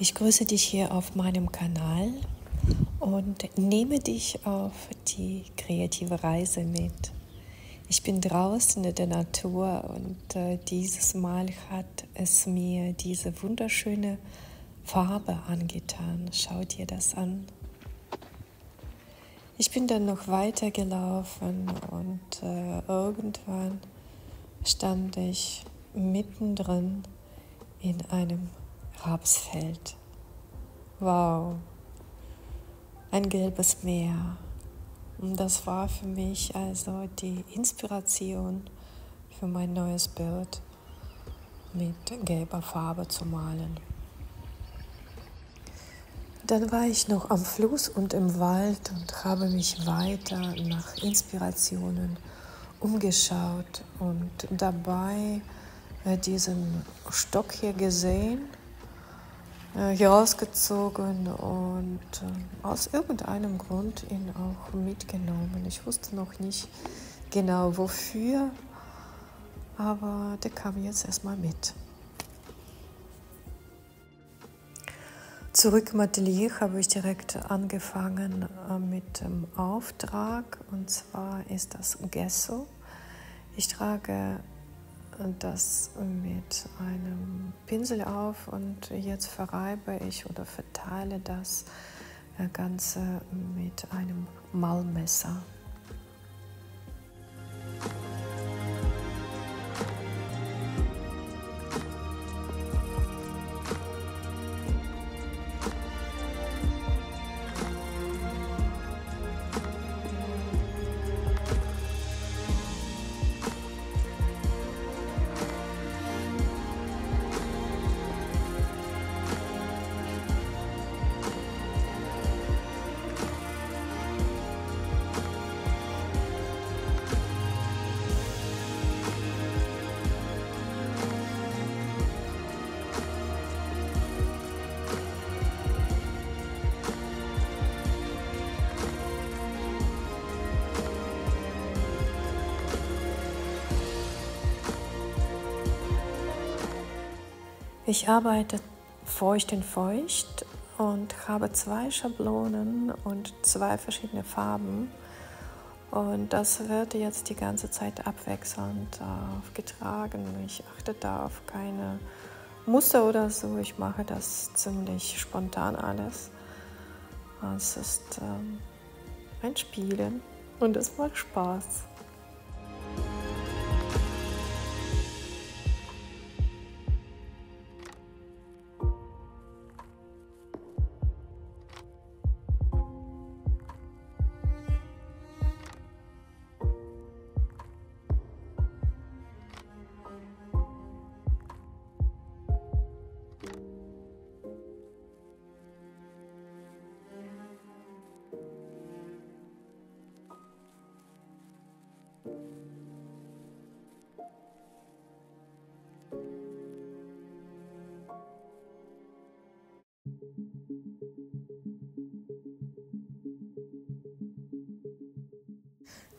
Ich grüße dich hier auf meinem Kanal und nehme dich auf die kreative Reise mit. Ich bin draußen in der Natur und dieses Mal hat es mir diese wunderschöne Farbe angetan. Schau dir das an. Ich bin dann noch weiter gelaufen und irgendwann stand ich mittendrin in einem Rapsfeld. Wow, ein gelbes Meer. Und das war für mich also die Inspiration für mein neues Bild mit gelber Farbe zu malen. Dann war ich noch am Fluss und im Wald und habe mich weiter nach Inspirationen umgeschaut und dabei diesen Stock hier gesehen, hier rausgezogen und aus irgendeinem Grund ihn auch mitgenommen. Ich wusste noch nicht genau wofür, aber der kam jetzt erstmal mit. Zurück im Atelier habe ich direkt angefangen mit dem Auftrag, und zwar ist das Gesso. Ich trage das mit einem Pinsel auf und jetzt verreibe ich oder verteile das Ganze mit einem Malmesser. Ich arbeite feucht in feucht und habe 2 Schablonen und 2 verschiedene Farben. Und das wird jetzt die ganze Zeit abwechselnd aufgetragen. Ich achte da auf keine Muster oder so. Ich mache das ziemlich spontan alles. Es ist ein Spielen und es macht Spaß.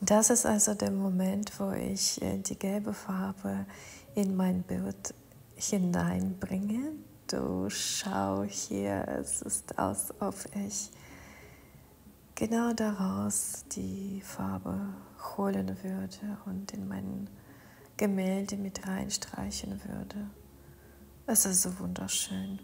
Das ist also der Moment, wo ich die gelbe Farbe in mein Bild hineinbringe. Du schau hier, es ist, als ob ich genau daraus die Farbe holen würde und in mein Gemälde mit reinstreichen würde. Es ist so wunderschön.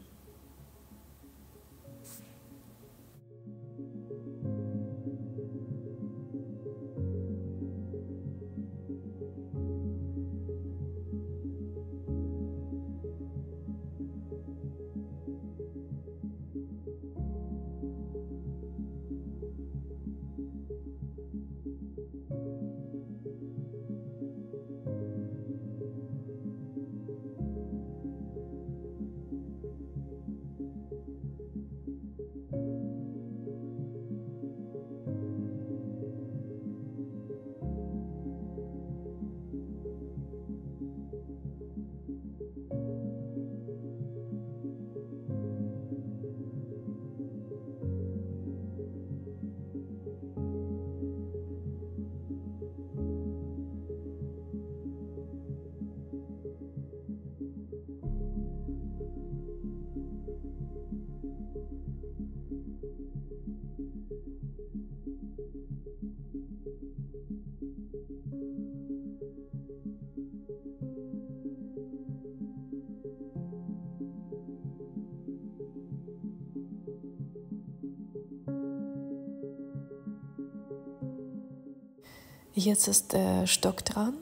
Jetzt ist der Stock dran.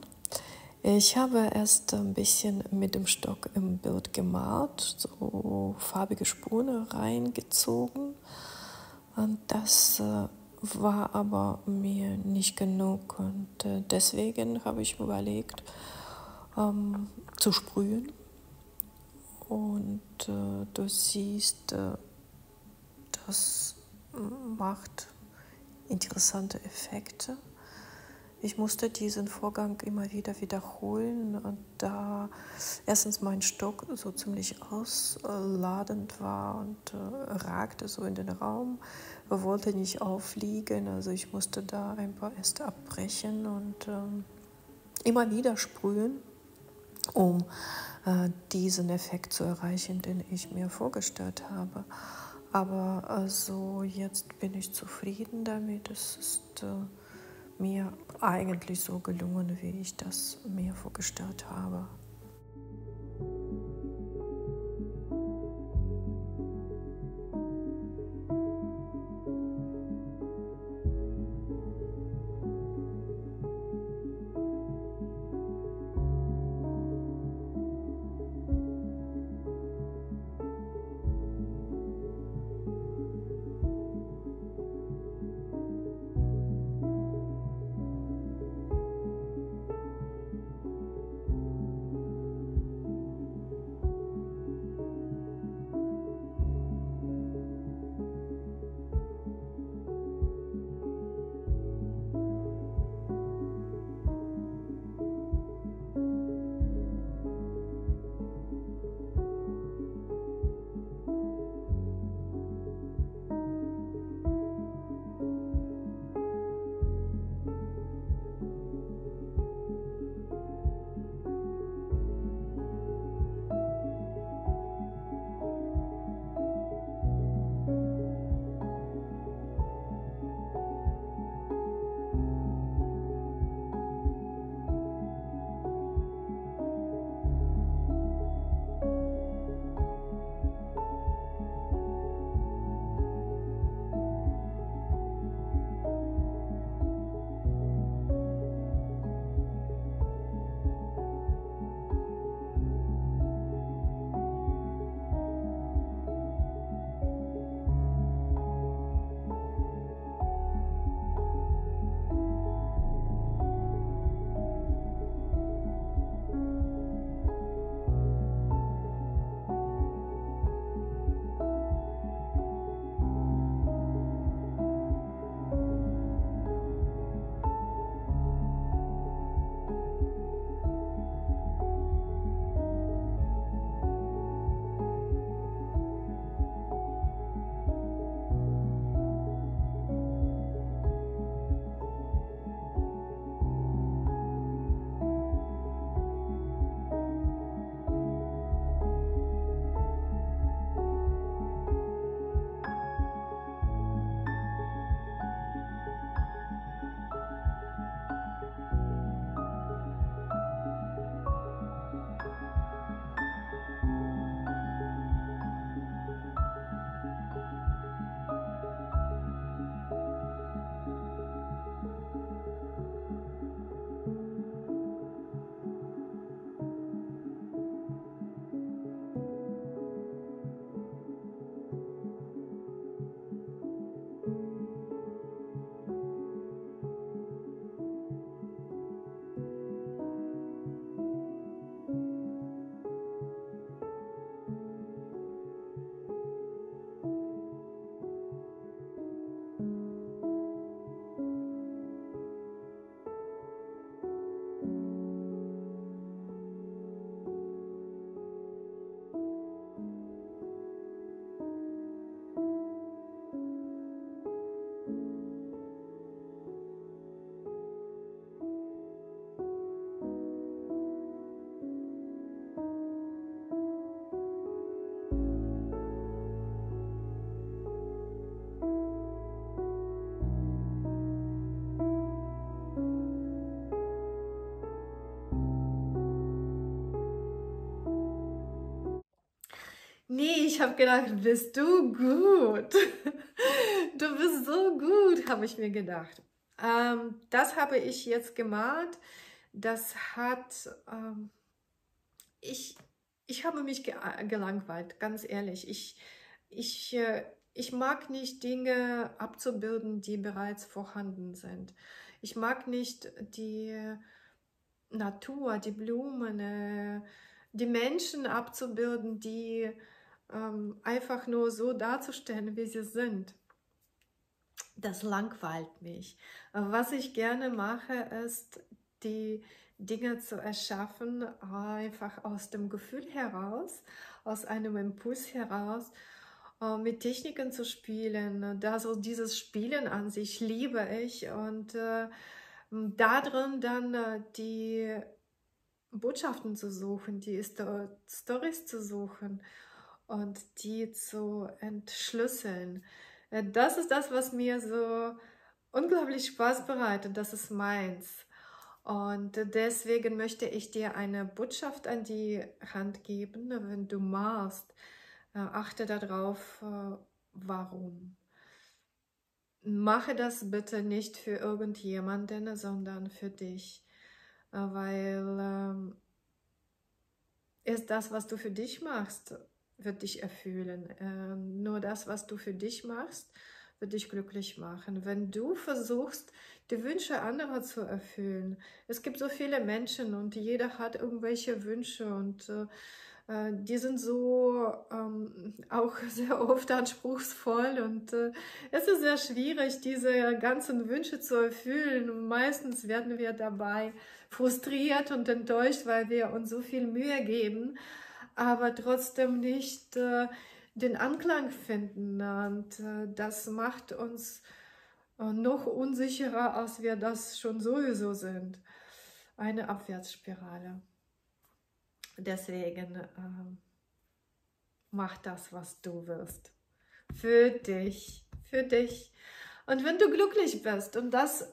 Ich habe erst ein bisschen mit dem Stock im Bild gemalt, so farbige Spuren reingezogen. Und das war aber mir nicht genug. Und deswegen habe ich mir überlegt, zu sprühen. Und du siehst, das macht interessante Effekte. Ich musste diesen Vorgang immer wieder wiederholen, da erstens mein Stock so ziemlich ausladend war und ragte so in den Raum, wollte nicht aufliegen, also ich musste da ein paar Äste abbrechen und immer wieder sprühen, um diesen Effekt zu erreichen, den ich mir vorgestellt habe. Aber also jetzt bin ich zufrieden damit. Es ist mir eigentlich so gelungen, wie ich das mir vorgestellt habe. Nee, ich habe gedacht, bist du gut? Du bist so gut, habe ich mir gedacht. Das habe ich jetzt gemalt. Das hat, ich, ich habe mich gelangweilt, ganz ehrlich. Ich mag nicht Dinge abzubilden, die bereits vorhanden sind. Ich mag nicht die Natur, die Blumen, die Menschen abzubilden, die einfach nur so darzustellen, wie sie sind. Das langweilt mich. Was ich gerne mache, ist, die Dinge zu erschaffen, einfach aus dem Gefühl heraus, aus einem Impuls heraus, mit Techniken zu spielen. Da so dieses Spielen an sich liebe ich und darin dann die Botschaften zu suchen, die Stories zu suchen und die zu entschlüsseln. Das ist das, was mir so unglaublich Spaß bereitet. Das ist meins. Und deswegen möchte ich dir eine Botschaft an die Hand geben, wenn du malst. Achte darauf, warum. Mache das bitte nicht für irgendjemanden, sondern für dich, weil ist das, was du für dich machst, wird dich erfüllen. Nur das, was du für dich machst, wird dich glücklich machen. Wenn du versuchst, die Wünsche anderer zu erfüllen, es gibt so viele Menschen und jeder hat irgendwelche Wünsche und die sind so auch sehr oft anspruchsvoll und es ist sehr schwierig, diese ganzen Wünsche zu erfüllen. Und meistens werden wir dabei frustriert und enttäuscht, weil wir uns so viel Mühe geben, aber trotzdem nicht den Anklang finden. Und das macht uns noch unsicherer, als wir das schon sowieso sind. Eine Abwärtsspirale. Deswegen mach das, was du willst. Für dich, für dich. Und wenn du glücklich bist und das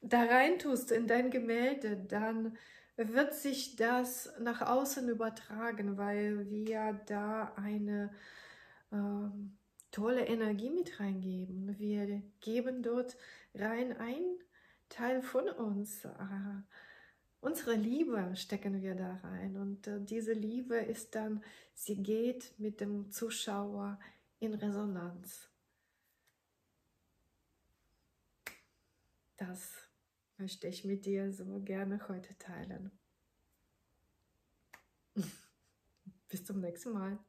da rein tust in dein Gemälde, dann wird sich das nach außen übertragen, weil wir da eine tolle Energie mit reingeben. Wir geben dort rein ein Teil von uns. Unsere Liebe stecken wir da rein und diese Liebe ist dann, sie geht mit dem Zuschauer in Resonanz. Das möchte ich mit dir so gerne heute teilen. Bis zum nächsten Mal.